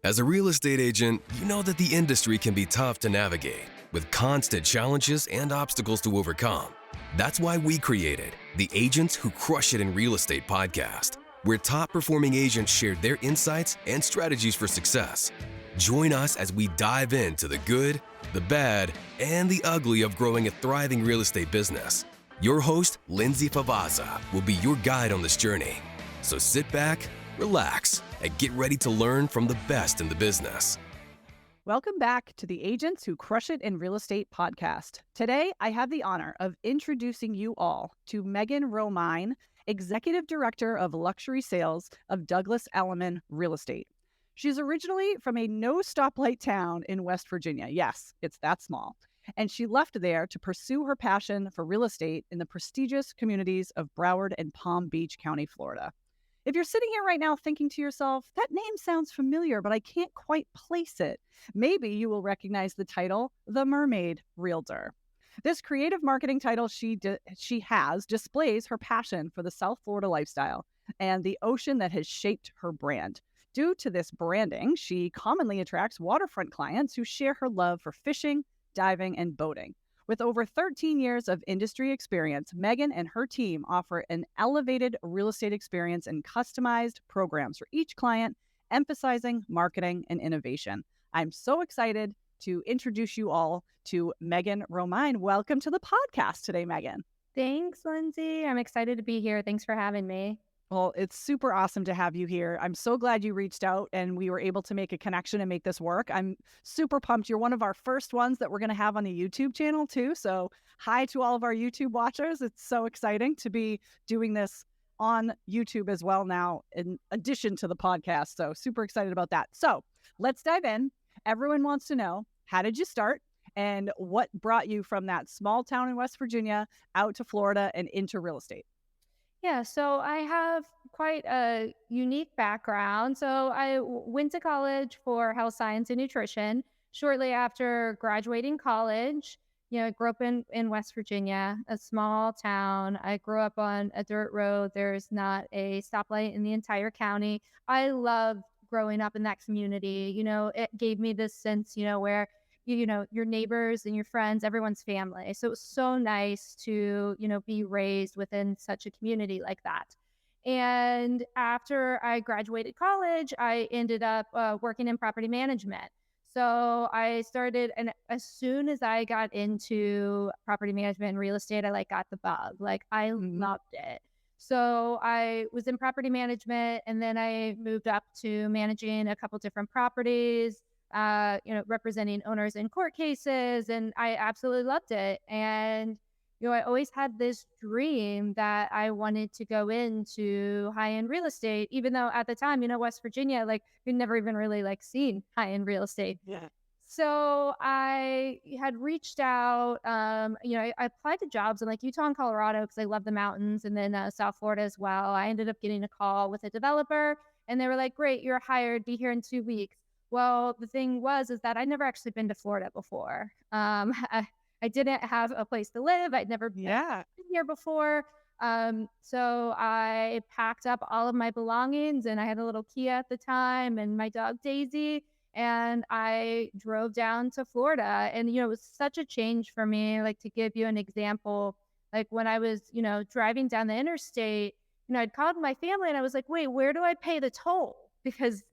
As a real estate agent, you know that the industry can be tough to navigate, with constant challenges and obstacles to overcome. That's why we created the Agents Who Crush It in Real Estate podcast, where top-performing agents share their insights and strategies for success. Join us as we dive into the good, the bad, and the ugly of growing a thriving real estate business. Your host, Lindsay Favazza, will be your guide on this journey. So sit back, relax, and get ready to learn from the best in the business. Welcome back to the Agents Who Crush It in Real Estate podcast. Today, I have the honor of introducing you all to Megan Romine, Executive Director of Luxury Sales of Douglas Elliman Real Estate. She's originally from a no-stoplight town in West Virginia. Yes, it's that small. And she left there to pursue her passion for real estate in the prestigious communities of Broward and Palm Beach County, Florida. If you're sitting here right now thinking to yourself, that name sounds familiar, but I can't quite place it, maybe you will recognize the title, The Mermaid Realtor. This creative marketing title she has displays her passion for the South Florida lifestyle and the ocean that has shaped her brand. Due to this branding, she commonly attracts waterfront clients who share her love for fishing, diving, and boating. With over 13 years of industry experience, Megan and her team offer an elevated real estate experience and customized programs for each client, emphasizing marketing and innovation. I'm so excited to introduce you all to Megan Romine. Welcome to the podcast today, Megan. Thanks, Lindsay. I'm excited to be here. Thanks for having me. Well, it's super awesome to have you here. I'm so glad you reached out and we were able to make a connection and make this work. I'm super pumped. You're one of our first ones that we're going to have on the YouTube channel too. So hi to all of our YouTube watchers. It's so exciting to be doing this on YouTube as well now, in addition to the podcast. So super excited about that. So let's dive in. Everyone wants to know, how did you start and what brought you from that small town in West Virginia out to Florida and into real estate? Yeah, so I have quite a unique background. So I went to college for health science and nutrition. Shortly after graduating college, I grew up in West Virginia, a small town. I grew up on a dirt road. There's not a stoplight in the entire county. I loved growing up in that community. It gave me this sense, where your neighbors and your friends, everyone's family. So it was so nice to, be raised within such a community like that. And after I graduated college, I ended up working in property management. So I started, and as soon as I got into property management and real estate, I got the bug. I loved it. So I was in property management, and then I moved up to managing a couple different properties, representing owners in court cases, and I absolutely loved it. And, I always had this dream that I wanted to go into high-end real estate, even though at the time, West Virginia, we'd never even really seen high-end real estate. Yeah. So I had reached out, I applied to jobs in Utah and Colorado because I love the mountains, and then South Florida as well. I ended up getting a call with a developer, and they were like, "Great, you're hired, be here in 2 weeks." Well, the thing is that I'd never actually been to Florida before. I didn't have a place to live. I'd never been here before. So I packed up all of my belongings, and I had a little Kia at the time and my dog Daisy, and I drove down to Florida. And, it was such a change for me. To give you an example, when I was, driving down the interstate, I'd called my family and I was like, wait, where do I pay the toll? Because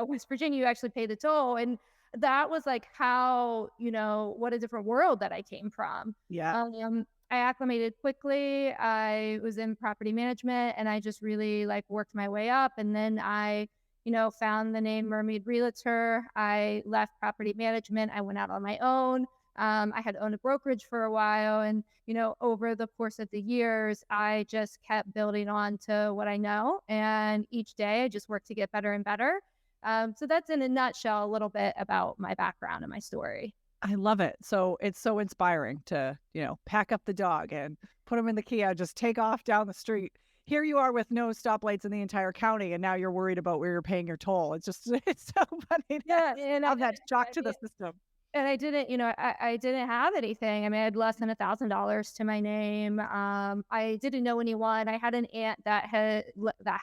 West Virginia, you actually pay the toll. And that was how, what a different world that I came from. Yeah. I acclimated quickly. I was in property management, and I just really worked my way up. And then I, found the name Mermaid Realtor. I left property management. I went out on my own. I had owned a brokerage for a while, and, over the course of the years, I just kept building on to what I know. And each day I just worked to get better and better. So that's in a nutshell, a little bit about my background and my story. I love it. So it's so inspiring to, pack up the dog and put him in the Kia, just take off down the street. Here you are with no stoplights in the entire county, and now you're worried about where you're paying your toll. It's so funny. Yeah, and have that shock to the system. And I didn't, I didn't have anything. I mean, I had less than $1,000 to my name. I didn't know anyone. I had an aunt that had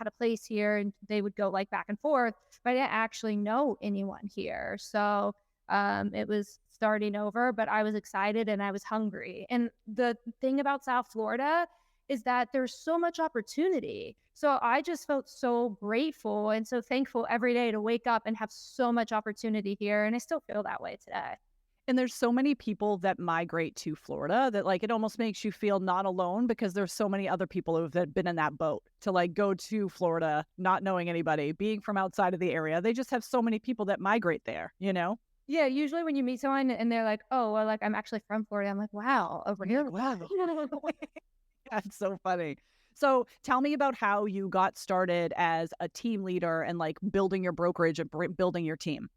a place here, and they would go like back and forth, but I didn't actually know anyone here. So it was starting over, but I was excited and I was hungry. And the thing about South Florida is that there's so much opportunity. So I just felt so grateful and so thankful every day to wake up and have so much opportunity here. And I still feel that way today. And there's so many people that migrate to Florida that like it almost makes you feel not alone because there's so many other people who've been in that boat to like go to Florida, not knowing anybody, being from outside of the area. They just have so many people that migrate there, you know? Yeah, usually when you meet someone and they're like, "Oh, well, like I'm actually from Florida," I'm like, "Wow, over here, Wow. That's so funny. So tell me about how you got started as a team leader and like building your brokerage and building your team.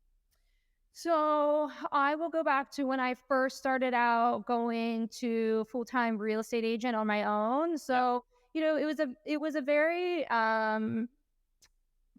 So I will go back to when I first started out going to full-time real estate agent on my own. So, it was a very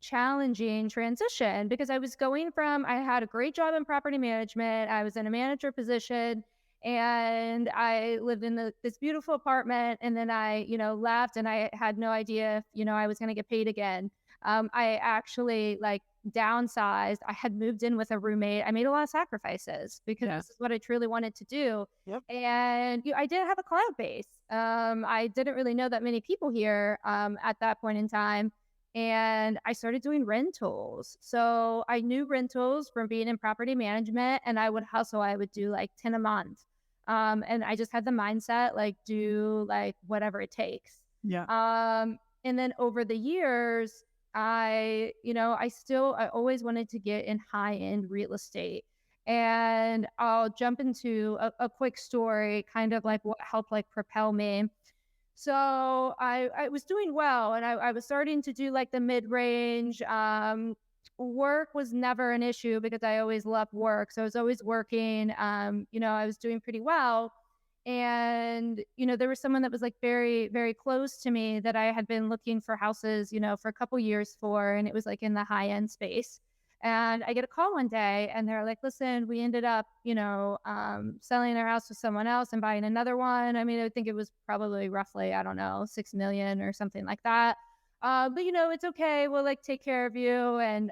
challenging transition because I had a great job in property management. I was in a manager position and I lived in this beautiful apartment. And then I, left and I had no idea if, I was going to get paid again. I actually like downsized. I had moved in with a roommate. I made a lot of sacrifices because Yeah. this is what I truly wanted to do. Yep. And I did have a client base. I didn't really know that many people here at that point in time, and I started doing rentals. So I knew rentals from being in property management, and I would hustle. I would do like 10 a month. And I just had the mindset, like do like whatever it takes. Yeah. And then over the years, I always wanted to get in high end real estate. And I'll jump into a quick story, kind of like what helped like propel me. So I was doing well and I was starting to do like the mid range. Work was never an issue because I always loved work. So I was always working. I was doing pretty well. And, there was someone that was like very, very close to me that I had been looking for houses, for a couple years for, and it was like in the high end space. And I get a call one day and they're like, listen, we ended up, selling our house to someone else and buying another one. I mean, I think it was probably roughly, I don't know, 6 million or something like that. But it's okay. We'll like take care of you. And,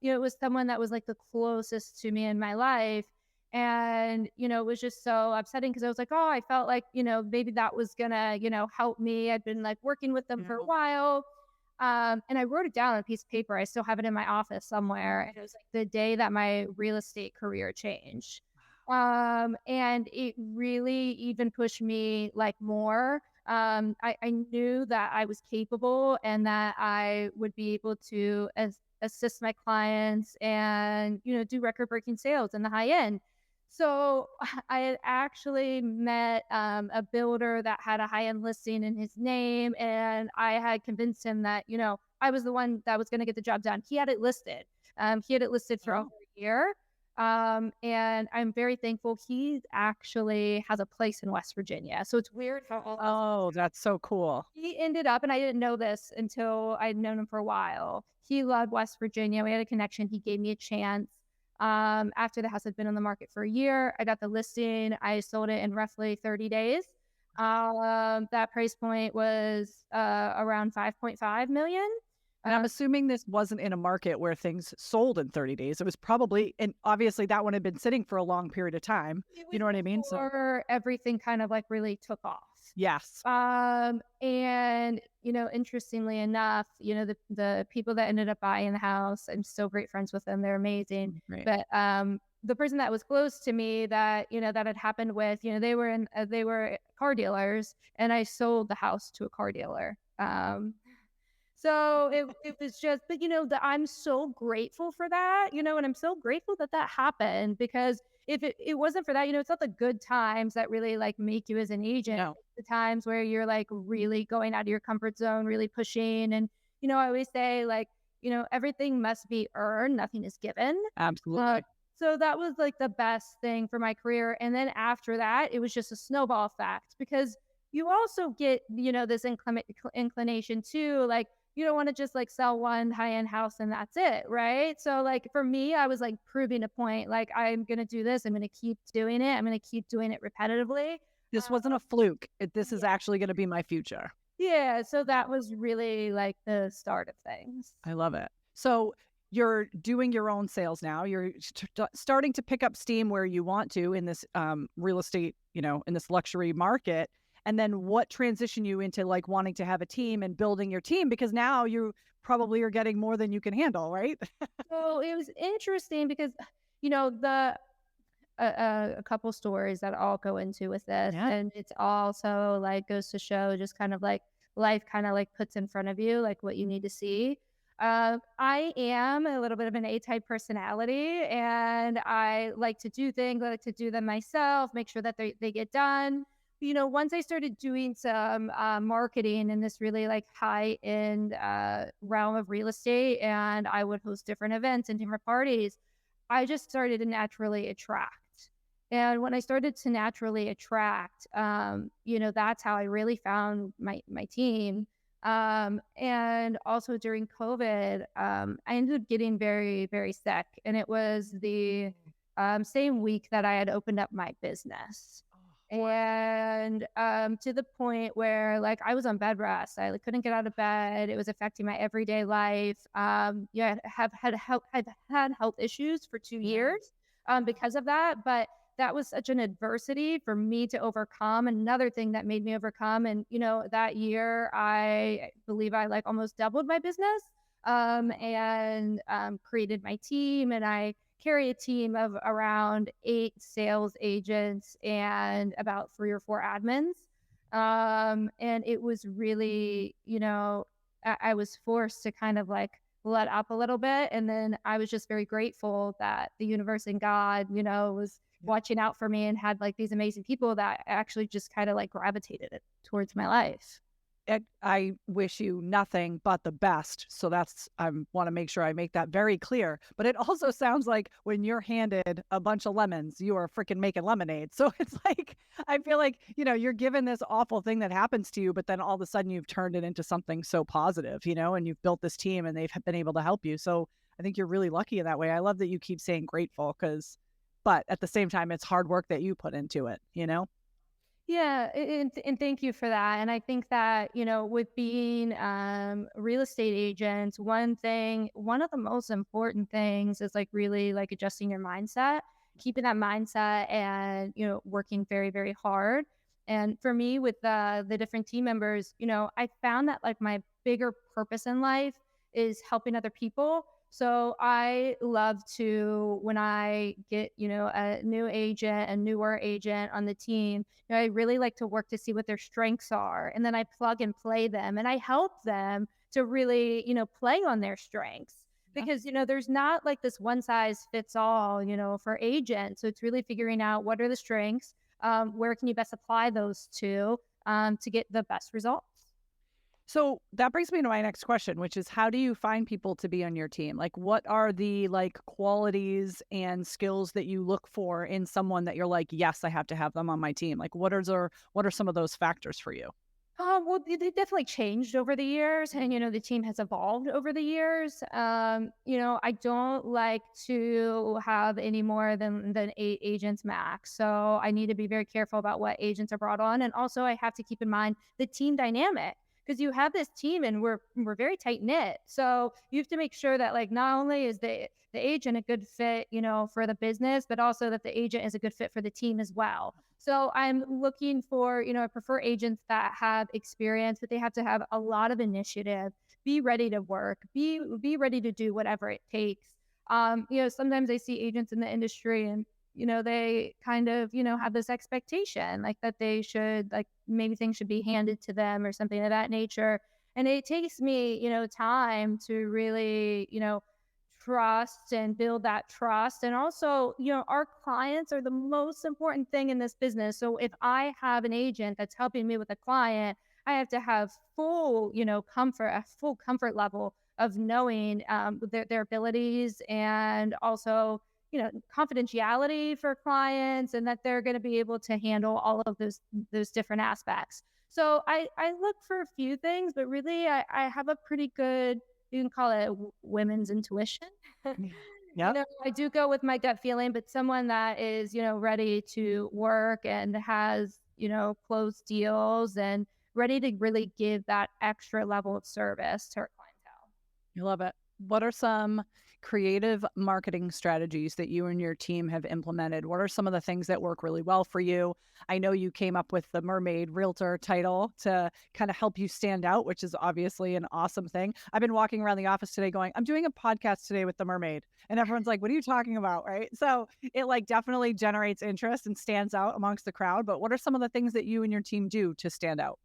it was someone that was like the closest to me in my life. And, it was just so upsetting because I was like, oh, I felt like, maybe that was gonna, help me. I'd been like working with them for a while. And I wrote it down on a piece of paper. I still have it in my office somewhere. And it was like the day that my real estate career changed. And it really even pushed me like more. I knew that I was capable and that I would be able to assist my clients and, do record breaking sales in the high end. So I had actually met a builder that had a high end listing in his name, and I had convinced him that I was the one that was going to get the job done. He had it listed. He had it listed for over a year, and I'm very thankful. He actually has a place in West Virginia, so it's weird how all Oh, that's so cool. he ended up, and I didn't know this until I'd known him for a while. He loved West Virginia. We had a connection. He gave me a chance. After the house had been on the market for a year, I got the listing. I sold it in roughly 30 days. That price point was around 5.5 million. And I'm assuming this wasn't in a market where things sold in 30 days. It was probably, and obviously that one had been sitting for a long period of time. You know what I mean? So Before everything kind of like really took off. yes. And interestingly enough, the people that ended up buying the house, I'm still great friends with them. They're amazing. Right. But the person that was close to me that that had happened with, they were car dealers, and I sold the house to a car dealer. So it was just, but I'm so grateful for that, and I'm so grateful that that happened because if it wasn't for that, it's not the good times that really like make you as an agent. No. It's the times where you're like really going out of your comfort zone, really pushing. And, I always say like, everything must be earned. Nothing is given. Absolutely. So that was like the best thing for my career. And then after that, it was just a snowball effect because you also get, this inclination too, like, you don't want to just like sell one high-end house and that's it, right? So like for me, I was like proving a point, like I'm going to do this. I'm going to keep doing it. I'm going to keep doing it repetitively. This wasn't a fluke. This is Yeah. actually going to be my future. Yeah. So that was really like the start of things. I love it. So you're doing your own sales now. You're starting to pick up steam where you want to in this real estate, in this luxury market. And then what transitioned you into like wanting to have a team and building your team? Because now you probably are getting more than you can handle, right? So it was interesting because, the a couple stories that I'll go into with this, Yeah. and it's also like goes to show just kind of like life kind of like puts in front of you like what you need to see. I am a little bit of an A-type personality, and I like to do things. I like to do them myself, make sure that they get done. Once I started doing some marketing in this really like high end realm of real estate, and I would host different events and different parties, I just started to naturally attract. And when I started to naturally attract, that's how I really found my team. And also during COVID, I ended up getting very, very sick. And it was the same week that I had opened up my business. And to the point where like I was on bed rest, I like, couldn't get out of bed. It was affecting my everyday life. Have had health issues for 2 years because of that. But that was such an adversity for me to overcome. Another thing that made me overcome, and that year I believe I like almost doubled my business and created my team, and I carry a team of around 8 sales agents and about 3 or 4 admins. And it was really, I was forced to kind of like let up a little bit. And then I was just very grateful that the universe and God, was watching out for me and had like these amazing people that actually just kind of like gravitated it towards my life. I wish you nothing but the best. So I want to make sure I make that very clear. But it also sounds like when you're handed a bunch of lemons, you are freaking making lemonade. So it's like, I feel like, you're given this awful thing that happens to you, but then all of a sudden you've turned it into something so positive, and you've built this team and they've been able to help you. So I think you're really lucky in that way. I love that you keep saying grateful but at the same time, it's hard work that you put into it. Yeah, and thank you for that. And I think that, with being real estate agents, one of the most important things is like really like adjusting your mindset, keeping that mindset and, working very, very hard. And for me with the different team members, I found that like my bigger purpose in life is helping other people. So I love to, when I get, a new agent, a newer agent on the team, I really like to work to see what their strengths are. And then I plug and play them and I help them to really, play on their strengths. Because, there's not like this one size fits all, for agents. So it's really figuring out what are the strengths, where can you best apply those to get the best results. So that brings me to my next question, which is how do you find people to be on your team? Like, what are the like qualities and skills that you look for in someone that you're like, yes, I have to have them on my team? Like, what are some of those factors for you? Well, they definitely changed over the years, and the team has evolved over the years. I don't like to have any more than 8 agents max, so I need to be very careful about what agents are brought on, and also I have to keep in mind the team dynamic because you have this team and we're very tight knit. So you have to make sure that like not only is the agent a good fit, for the business, but also that the agent is a good fit for the team as well. So I'm looking for, I prefer agents that have experience, but they have to have a lot of initiative, be ready to work, be ready to do whatever it takes. Sometimes I see agents in the industry and, they kind of, have this expectation like that they should like maybe things should be handed to them or something of that nature. And it takes me, time to really, trust and build that trust. And also, our clients are the most important thing in this business. So if I have an agent that's helping me with a client, I have to have full, comfort, a full comfort level of knowing their abilities and also, confidentiality for clients and that they're going to be able to handle all of those different aspects. So I look for a few things, but really I have a pretty good, you can call it women's intuition. Yeah. You Yep. know, I do go with my gut feeling, but someone that is, ready to work and has, closed deals and ready to really give that extra level of service to her clientele. I love it. What are some creative marketing strategies that you and your team have implemented? What are some of the things that work really well for you? I know you came up with the Mermaid Realtor title to kind of help you stand out, which is obviously an awesome thing. I've been walking around the office today going, I'm doing a podcast today with the Mermaid. And everyone's like, what are you talking about? Right. So it like definitely generates interest and stands out amongst the crowd. But what are some of the things that you and your team do to stand out?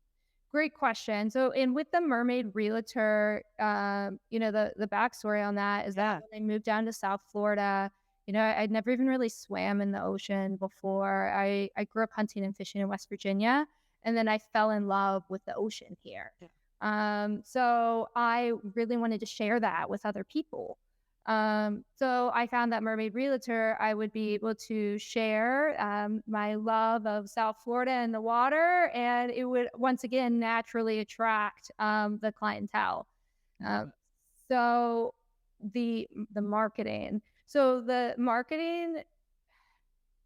Great question. So, in with the Mermaid Realtor, the backstory on that is that Yeah. when I moved down to South Florida, I'd never even really swam in the ocean before. I grew up hunting and fishing in West Virginia, and then I fell in love with the ocean here. Yeah. So I really wanted to share that with other people. So I found that Mermaid Realtor, I would be able to share my love of South Florida and the water, and it would once again naturally attract the clientele. Love Um, it. so the marketing. So the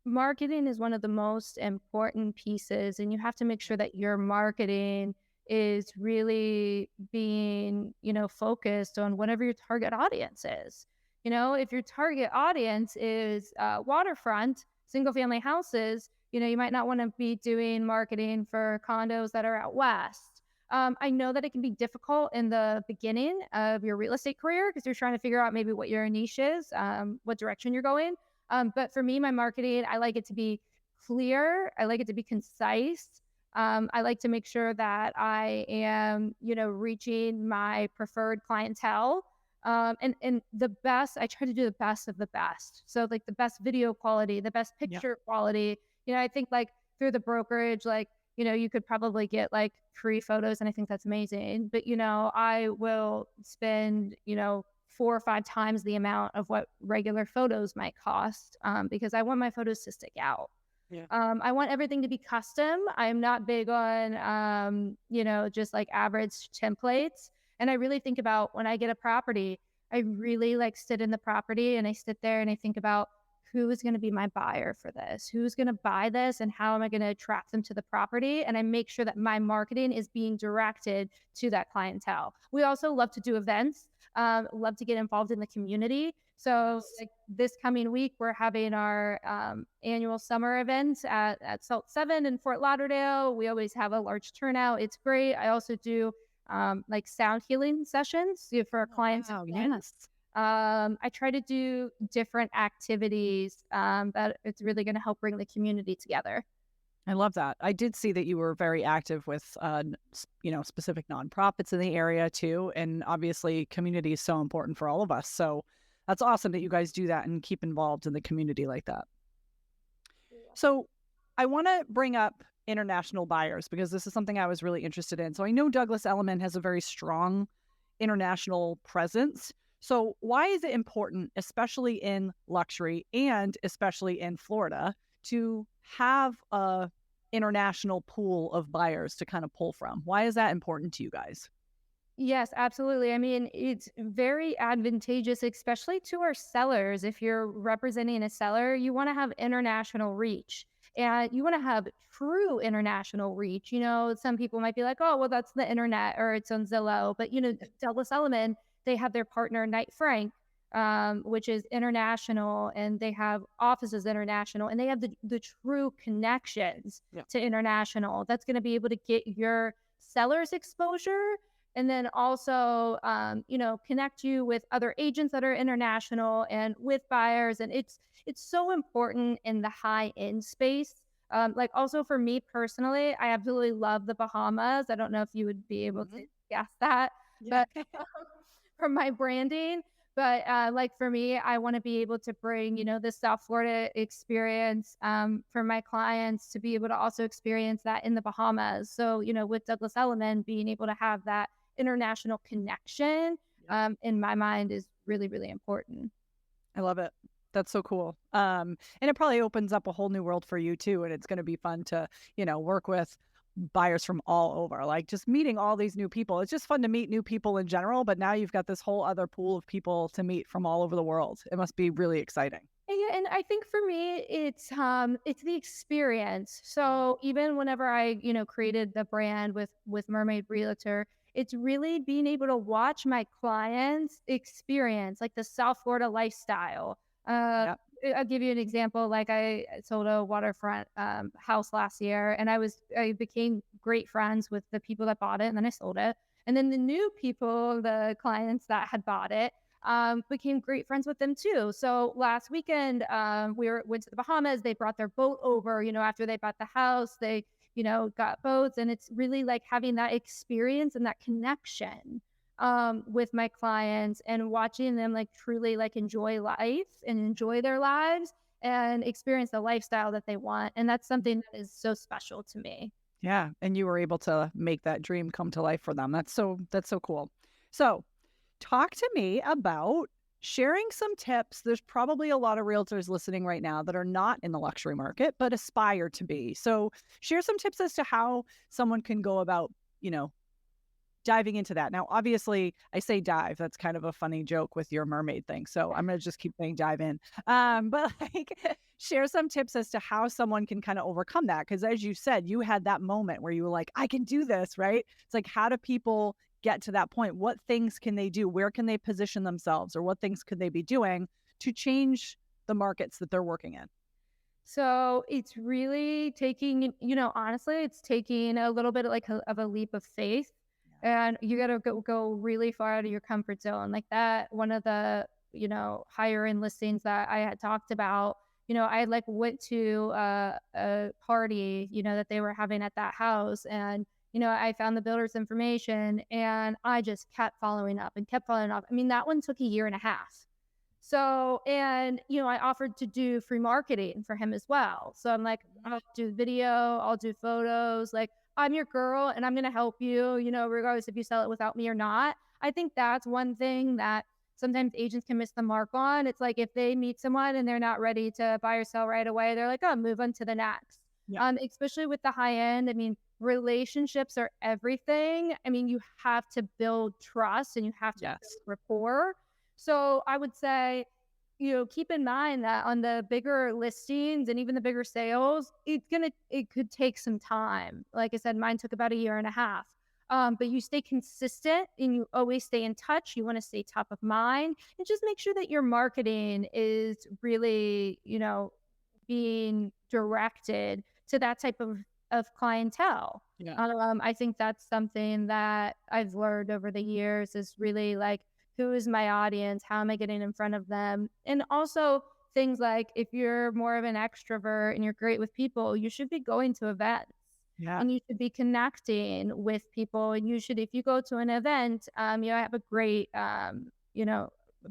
marketing is one of the most important pieces, and you have to make sure that your marketing is really being, focused on whatever your target audience is. If your target audience is waterfront, single family houses, you might not want to be doing marketing for condos that are out west. I know that it can be difficult in the beginning of your real estate career because you're trying to figure out maybe what your niche is, what direction you're going. But for me, my marketing, I like it to be clear. I like it to be concise. I like to make sure that I am, reaching my preferred clientele. And the best, I try to do the best of the best. So like the best video quality, the best Yep. picture quality. I think like through the brokerage, like, you could probably get like free photos, and I think that's amazing. But I will spend, 4 or 5 times the amount of what regular photos might cost, because I want my photos to stick out. Yeah. I want everything to be custom. I'm not big on, just like average templates. And I really think about when I get a property, I really like sit in the property and I sit there and I think about who is going to be my buyer for this? Who's going to buy this? And how am I going to attract them to the property? And I make sure that my marketing is being directed to that clientele. We also love to do events, love to get involved in the community. So like this coming week, we're having our annual summer event at Salt 7 in Fort Lauderdale. We always have a large turnout. It's great. I also do like sound healing sessions for our clients. Wow. Yes. I try to do different activities that it's really going to help bring the community together. I love that. I did see that you were very active with, specific nonprofits in the area too. And obviously community is so important for all of us. So that's awesome that you guys do that and keep involved in the community like that. So I want to bring up international buyers because this is something I was really interested in. So I know Douglas Elliman has a very strong international presence. So why is it important, especially in luxury and especially in Florida, to have a international pool of buyers to kind of pull from? Why is that important to you guys? Yes, absolutely. I mean, it's very advantageous, especially to our sellers. If you're representing a seller, you want to have international reach and you want to have true international reach. Some people might be like, oh, well, that's the internet or it's on Zillow. But, Douglas Elliman, they have their partner, Knight Frank, which is international, and they have offices international, and they have the true connections to international. That's going to be able to get your sellers exposure and then also connect you with other agents that are international and with buyers. And it's so important in the high end space. Like also for me personally, I absolutely love the Bahamas. I don't know if you would be able to guess that, Yeah. but from my branding. But like for me, I want to be able to bring, the South Florida experience for my clients to be able to also experience that in the Bahamas. So, with Douglas Elliman, being able to have that international connection, in my mind, is really, really important. I love it. That's so cool. And it probably opens up a whole new world for you too. And it's going to be fun to, work with buyers from all over, like just meeting all these new people. It's just fun to meet new people in general, but now you've got this whole other pool of people to meet from all over the world. It must be really exciting. Yeah, and I think for me, it's the experience. So even whenever I, created the brand with Mermaid Realtor, it's really being able to watch my clients experience like the South Florida lifestyle. Uh, Yep. I'll give you an example. Like I sold a waterfront house last year, and I became great friends with the people that bought it, and then I sold it. And then the new people, the clients that had bought it, became great friends with them too. So last weekend, went to the Bahamas. They brought their boat over, after they bought the house, they, got boats. And it's really like having that experience and that connection with my clients and watching them like truly like enjoy life and enjoy their lives and experience the lifestyle that they want. And that's something that is so special to me. Yeah. And you were able to make that dream come to life for them. That's so cool. So talk to me about sharing some tips. There's probably a lot of realtors listening right now that are not in the luxury market, but aspire to be. So share some tips as to how someone can go about, diving into that. Now, obviously, I say dive. That's kind of a funny joke with your mermaid thing. So I'm going to just keep saying dive in. But like, share some tips as to how someone can kind of overcome that. Because as you said, you had that moment where you were like, I can do this, right? It's like, how do people get to that point? What things can they do? Where can they position themselves? Or what things could they be doing to change the markets that they're working in? So it's really taking, honestly, it's taking a little bit like of a leap of faith. And you got to go really far out of your comfort zone. Like that, one of the, higher end listings that I had talked about, I like went to a party, that they were having at that house. And, I found the builder's information and I just kept following up and kept following up. I mean, that one took a year and a half. So, and, I offered to do free marketing for him as well. So I'm like, I'll do video, I'll do photos, like I'm your girl and I'm going to help you, regardless if you sell it without me or not. I think that's one thing that sometimes agents can miss the mark on. It's like if they meet someone and they're not ready to buy or sell right away, they're like, oh, move on to the next. Yeah. Especially with the high end. I mean, relationships are everything. I mean, you have to build trust and you have to build rapport. So I would say, keep in mind that on the bigger listings and even the bigger sales, it could take some time. Like I said, mine took about a year and a half. But you stay consistent and you always stay in touch. You want to stay top of mind and just make sure that your marketing is really, being directed to that type of clientele. Yeah. I think that's something that I've learned over the years is really like, who is my audience? How am I getting in front of them? And also things like if you're more of an extrovert and you're great with people, you should be going to events. Yeah. And you should be connecting with people. And you should, if you go to an event, I have a great,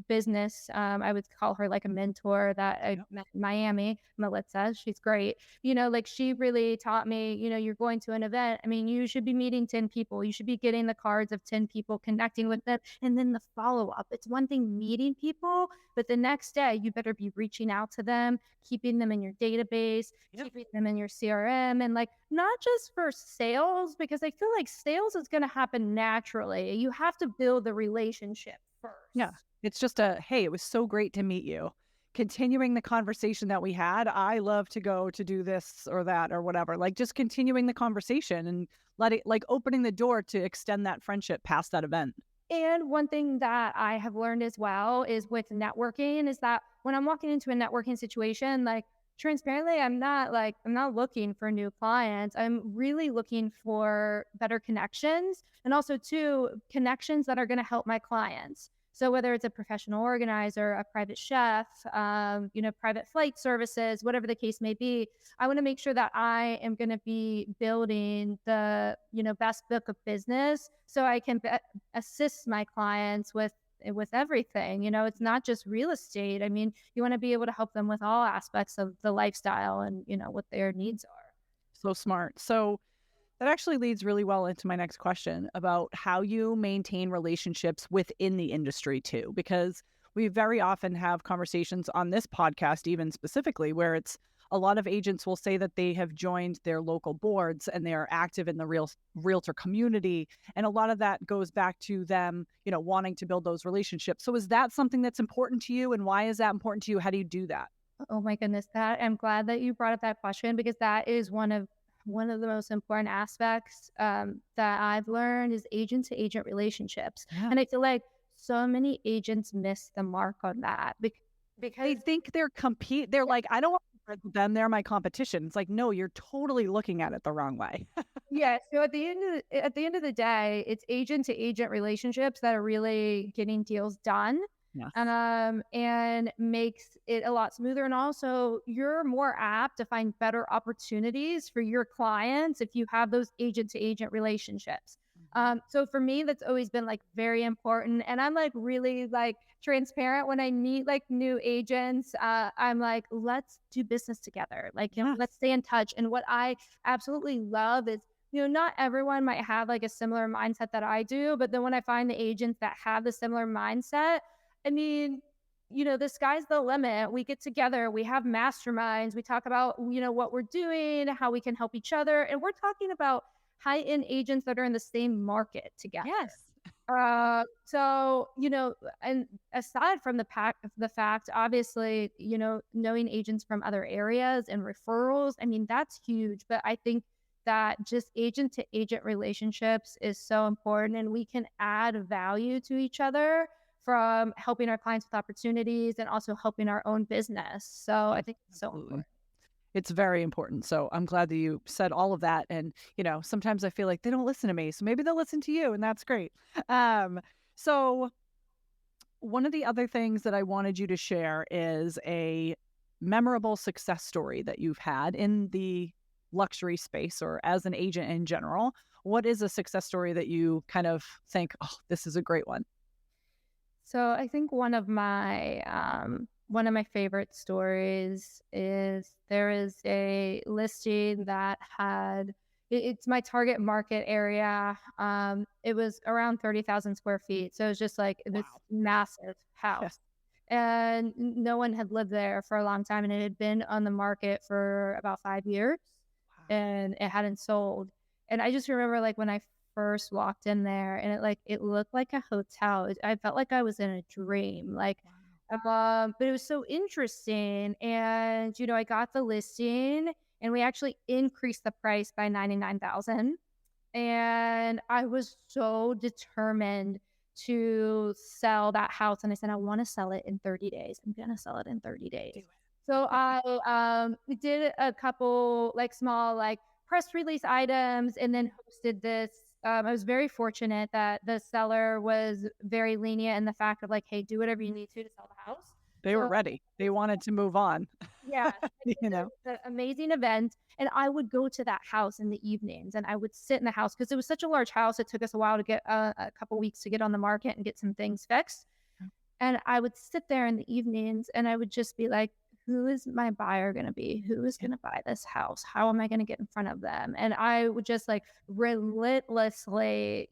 business. I would call her like a mentor that I met in Miami, Melissa. She's great. Like she really taught me, you're going to an event. I mean, you should be meeting 10 people. You should be getting the cards of 10 people, connecting with them. And then the follow-up. It's one thing meeting people, but the next day you better be reaching out to them, keeping them in your database, keeping them in your CRM, and like not just for sales, because I feel like sales is going to happen naturally. You have to build the relationship first. Yeah. It's just hey, it was so great to meet you. Continuing the conversation that we had. I love to go to do this or that or whatever. Like just continuing the conversation and opening the door to extend that friendship past that event. And one thing that I have learned as well is with networking is that when I'm walking into a networking situation, like transparently, I'm not looking for new clients. I'm really looking for better connections and also too connections that are going to help my clients. So whether it's a professional organizer, a private chef, private flight services, whatever the case may be, I want to make sure that I am going to be building the, best book of business so I can assist my clients with everything. It's not just real estate. I mean, you want to be able to help them with all aspects of the lifestyle and, what their needs are. So smart. So that actually leads really well into my next question about how you maintain relationships within the industry too, because we very often have conversations on this podcast, even specifically, where it's a lot of agents will say that they have joined their local boards and they are active in the realtor community. And a lot of that goes back to them, wanting to build those relationships. So is that something that's important to you? And why is that important to you? How do you do that? Oh my goodness, I'm glad that you brought up that question, because that is one of the most important aspects that I've learned is agent to agent relationships. Yeah. And I feel like so many agents miss the mark on that They because think they're like, I don't want to work with them. They're my competition. It's like, no, you're totally looking at it the wrong way. yeah. So at the end of the day, it's agent to agent relationships that are really getting deals done. Yes. And makes it a lot smoother. And also, you're more apt to find better opportunities for your clients if you have those agent to agent relationships. So for me, that's always been like very important. And I'm like really like transparent when I meet like new agents. I'm like, let's do business together. Like, Yes. let's stay in touch. And what I absolutely love is, not everyone might have like a similar mindset that I do, but then when I find the agents that have the similar mindset, I mean, the sky's the limit. We get together, we have masterminds, we talk about, what we're doing, how we can help each other. And we're talking about high-end agents that are in the same market together. Yes. So, and aside from the fact, obviously, knowing agents from other areas and referrals, I mean, that's huge. But I think that just agent to agent relationships is so important, and we can add value to each other from helping our clients with opportunities and also helping our own business. So I think it's so important. It's very important. So I'm glad that you said all of that. And, sometimes I feel like they don't listen to me. So maybe they'll listen to you, and that's great. So one of the other things that I wanted you to share is a memorable success story that you've had in the luxury space or as an agent in general. What is a success story that you kind of think, oh, this is a great one? So I think one of my favorite stories is there is a listing that had it's my target market area. It was around 30,000 square feet, so it was just like this massive house. Yes. And no one had lived there for a long time, and it had been on the market for about 5 years, and it hadn't sold. And I just remember like when I first walked in there, and it looked like a hotel. I felt like I was in a dream. But it was so interesting. And I got the listing, and we actually increased the price by 99,000. And I was so determined to sell that house. And I said, I want to sell it in 30 days. I'm gonna sell it in 30 days. So I did a couple like small like press release items, and then hosted this. I was very fortunate that the seller was very lenient in the fact of like, hey, do whatever you need to sell the house. They were ready. They wanted to move on. Yeah. It's an amazing event. And I would go to that house in the evenings, and I would sit in the house because it was such a large house. It took us a while to get a couple weeks to get on the market and get some things fixed. And I would sit there in the evenings, and I would just be like, who is my buyer going to be? Who is going to buy this house? How am I going to get in front of them? And I would just like relentlessly,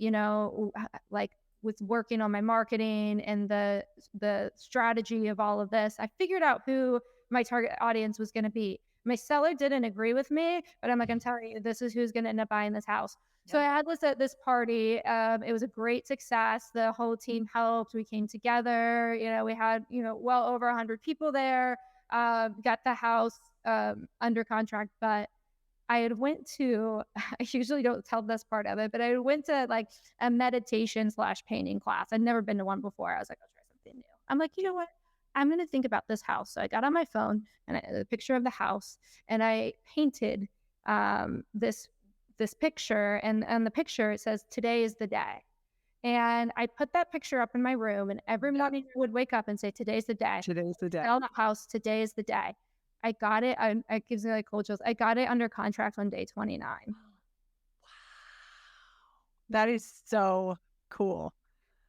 like was working on my marketing and the strategy of all of this. I figured out who my target audience was going to be. My seller didn't agree with me, but I'm like, I'm telling you, this is who's going to end up buying this house. So I had this at this party. It was a great success. The whole team helped. We came together. We had, well over 100 people there. Got the house under contract, but I had went to, I usually don't tell this part of it, but I went to like a meditation / painting class. I'd never been to one before. I was like, I'll try something new. I'm like, you know what? I'm going to think about this house. So I got on my phone and a picture of the house, and I painted this picture, and on the picture it says, today is the day. And I put that picture up in my room, and every morning I would wake up and say, today's the day. Today's the day. Sell that house. Today is the day. I got it. It gives me like cold chills. I got it under contract on day 29. Wow. That is so cool.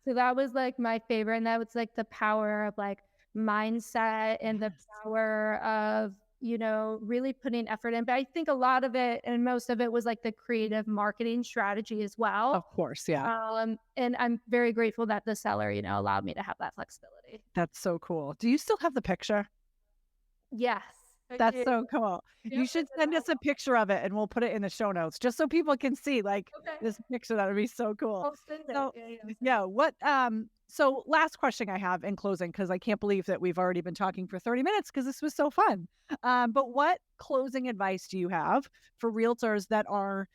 So that was like my favorite. And that was like the power of like mindset and the power of, really putting effort in. But I think a lot of it and most of it was like the creative marketing strategy as well. Of course. Yeah. And I'm very grateful that the seller, allowed me to have that flexibility. That's so cool. Do you still have the picture? Yes. That's Okay. so cool. You Yep, should that's send us a it. picture of it and we'll put it in the show notes just so people can see like Okay. this picture. That would be so cool. I'll send it. So, Yeah, yeah. I'll send yeah, so last question I have in closing, because I can't believe that we've already been talking for 30 minutes because this was so fun. But what closing advice do you have for realtors that are,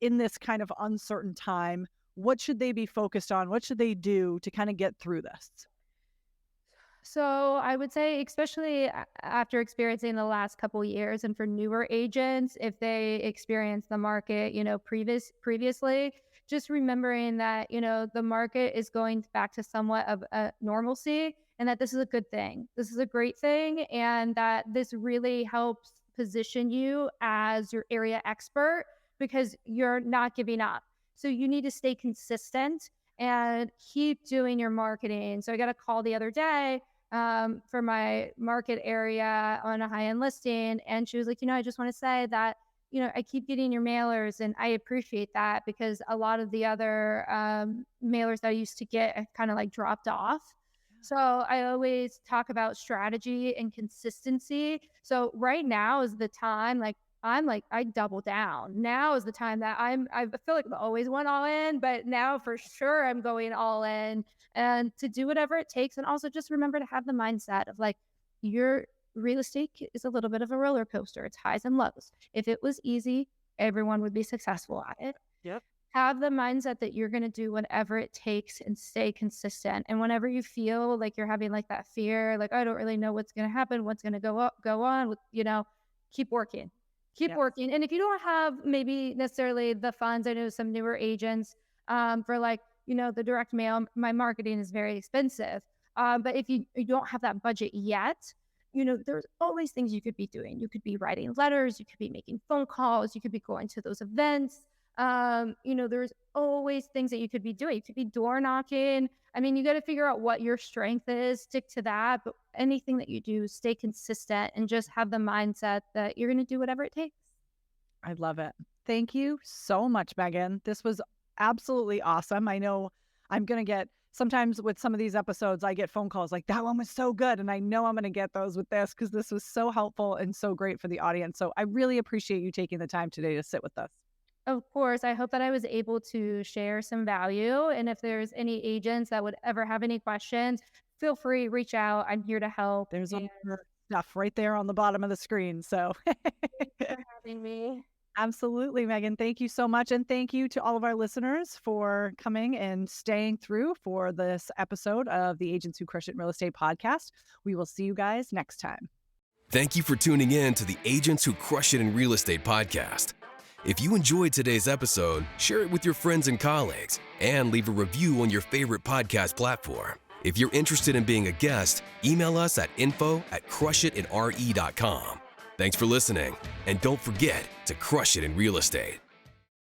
in this kind of uncertain time? What should they be focused on? What should they do to kind of get through this? So I would say, especially after experiencing the last couple years, and for newer agents, if they experience the market, previously, just remembering that the market is going back to somewhat of a normalcy, and that this is a good thing. This is a great thing, and that this really helps position you as your area expert because you're not giving up. So you need to stay consistent and keep doing your marketing. So I got a call the other day for my market area on a high-end listing. And she was like, I just want to say that, I keep getting your mailers and I appreciate that because a lot of the other mailers that I used to get have kind of like dropped off. So I always talk about strategy and consistency. So right now is the time, like, I double down. Now is the time that I feel like I've always went all in, but now for sure I'm going all in and to do whatever it takes. And also just remember to have the mindset of like, your real estate is a little bit of a roller coaster. It's highs and lows. If it was easy, everyone would be successful at it. Yep. Have the mindset that you're going to do whatever it takes and stay consistent. And whenever you feel like you're having like that fear, like, I don't really know what's going to happen, what's going to go on with, keep working. Keep working. And if you don't have maybe necessarily the funds, I know some newer agents for like, the direct mail, my marketing is very expensive. But if you don't have that budget yet, there's always things you could be doing. You could be writing letters, you could be making phone calls, you could be going to those events. There's always things that you could be doing. You could be door knocking. I mean, you got to figure out what your strength is, stick to that. But anything that you do, stay consistent and just have the mindset that you're going to do whatever it takes. I love it. Thank you so much, Megan. This was absolutely awesome. I know I'm going to get, sometimes with some of these episodes, I get phone calls like, that one was so good. And I know I'm going to get those with this because this was so helpful and so great for the audience. So I really appreciate you taking the time today to sit with us. Of course, I hope that I was able to share some value. And if there's any agents that would ever have any questions, feel free, reach out. I'm here to help. There's all the stuff right there on the bottom of the screen. So Thanks for having me. Absolutely, Megan. Thank you so much. And thank you to all of our listeners for coming and staying through for this episode of the Agents Who Crush It in Real Estate podcast. We will see you guys next time. Thank you for tuning in to the Agents Who Crush It in Real Estate podcast. If you enjoyed today's episode, share it with your friends and colleagues, and leave a review on your favorite podcast platform. If you're interested in being a guest, email us at info@crushitinre.com. Thanks for listening, and don't forget to crush it in real estate.